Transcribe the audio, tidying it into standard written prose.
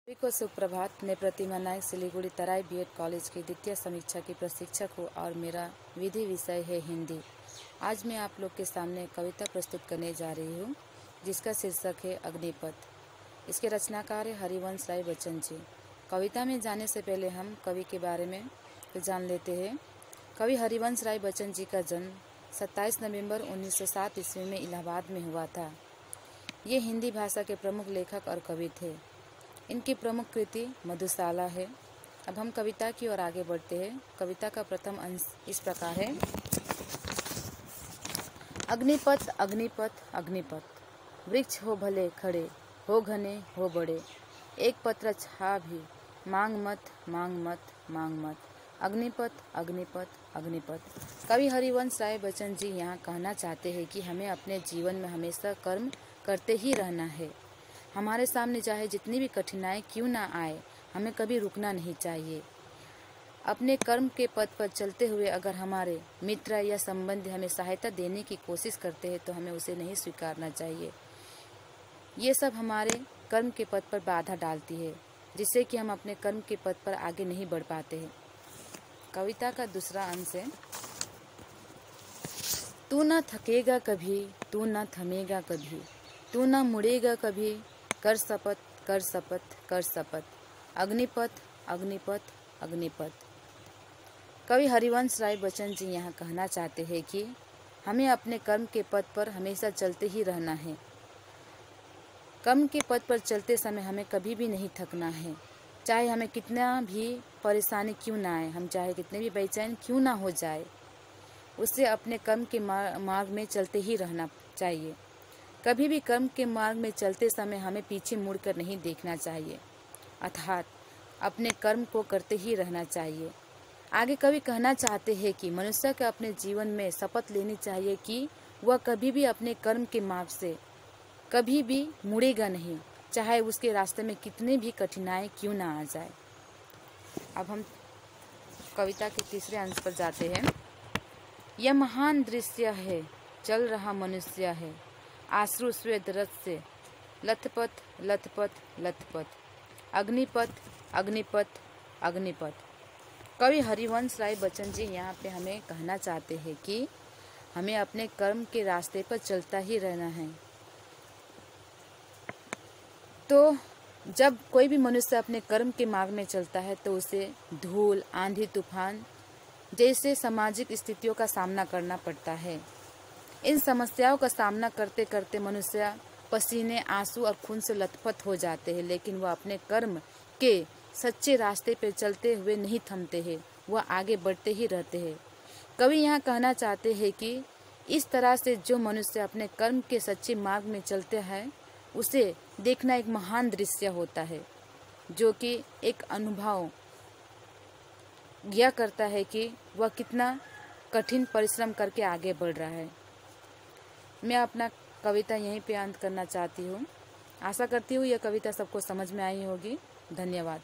सभी को सुप्रभात। मैं प्रतिमा नायक सिलीगुड़ी तराई बीएड कॉलेज की द्वितीय समीक्षा की प्रशिक्षक हूँ और मेरा विधि विषय है हिंदी। आज मैं आप लोग के सामने कविता प्रस्तुत करने जा रही हूँ जिसका शीर्षक है अग्निपथ। इसके रचनाकार है हरिवंश राय बच्चन जी। कविता में जाने से पहले हम कवि के बारे में जान लेते हैं। कवि हरिवंश राय बच्चन जी का जन्म 27 नवंबर 1907 ईस्वी में इलाहाबाद में हुआ था। ये हिंदी भाषा के प्रमुख लेखक और कवि थे। इनकी प्रमुख कृति मधुशाला है। अब हम कविता की ओर आगे बढ़ते हैं। कविता का प्रथम अंश इस प्रकार है। अग्निपथ अग्निपथ अग्निपथ, वृक्ष हो भले खड़े, हो घने हो बड़े, एक पत्र छा भी, मांग मत मांग मत मांग मत। अग्निपथ अग्निपथ अग्निपथ। कवि हरिवंश राय बच्चन जी यहाँ कहना चाहते हैं कि हमें अपने जीवन में हमेशा कर्म करते ही रहना है। हमारे सामने चाहे जितनी भी कठिनाई क्यों ना आए, हमें कभी रुकना नहीं चाहिए। अपने कर्म के पथ पर चलते हुए अगर हमारे मित्र या संबंधी हमें सहायता देने की कोशिश करते हैं तो हमें उसे नहीं स्वीकारना चाहिए। ये सब हमारे कर्म के पथ पर बाधा डालती है, जिससे कि हम अपने कर्म के पथ पर आगे नहीं बढ़ पाते हैं। कविता का दूसरा अंश है। तू न थकेगा कभी, तू न थमेगा कभी, तू न मुड़ेगा कभी, कर शपथ कर शपथ कर शपथ। अग्निपथ अग्निपथ अग्निपथ। कवि हरिवंश राय बच्चन जी यहाँ कहना चाहते हैं कि हमें अपने कर्म के पथ पर हमेशा चलते ही रहना है। कर्म के पथ पर चलते समय हमें कभी भी नहीं थकना है। चाहे हमें कितना भी परेशानी क्यों ना आए, हम चाहे कितने भी बेचैन क्यों ना हो जाए, उससे अपने कर्म के मार्ग में चलते ही रहना चाहिए। कभी भी कर्म के मार्ग में चलते समय हमें पीछे मुड़कर नहीं देखना चाहिए, अर्थात अपने कर्म को करते ही रहना चाहिए। आगे कवि कहना चाहते हैं कि मनुष्य को अपने जीवन में शपथ लेनी चाहिए कि वह कभी भी अपने कर्म के मार्ग से कभी भी मुड़ेगा नहीं, चाहे उसके रास्ते में कितने भी कठिनाई क्यों ना आ जाए। अब हम कविता के तीसरे अंश पर जाते हैं। यह महान दृश्य है, चल रहा मनुष्य है, आश्रु श्वेत रथ से लथपथ लथपथ लथपथ। अग्निपथ अग्निपथ अग्निपथ। कवि हरिवंश राय बच्चन जी यहाँ पे हमें कहना चाहते हैं कि हमें अपने कर्म के रास्ते पर चलता ही रहना है। तो जब कोई भी मनुष्य अपने कर्म के मार्ग में चलता है तो उसे धूल, आंधी, तूफान जैसे सामाजिक स्थितियों का सामना करना पड़ता है। इन समस्याओं का सामना करते करते मनुष्य पसीने, आंसू और खून से लथपथ हो जाते हैं, लेकिन वह अपने कर्म के सच्चे रास्ते पर चलते हुए नहीं थमते हैं, वह आगे बढ़ते ही रहते हैं। कवि यहाँ कहना चाहते हैं कि इस तरह से जो मनुष्य अपने कर्म के सच्चे मार्ग में चलते हैं उसे देखना एक महान दृश्य होता है, जो कि एक अनुभव यह करता है कि वह कितना कठिन परिश्रम करके आगे बढ़ रहा है। मैं अपना कविता यहीं पे अंत करना चाहती हूँ। आशा करती हूँ यह कविता सबको समझ में आई होगी। धन्यवाद।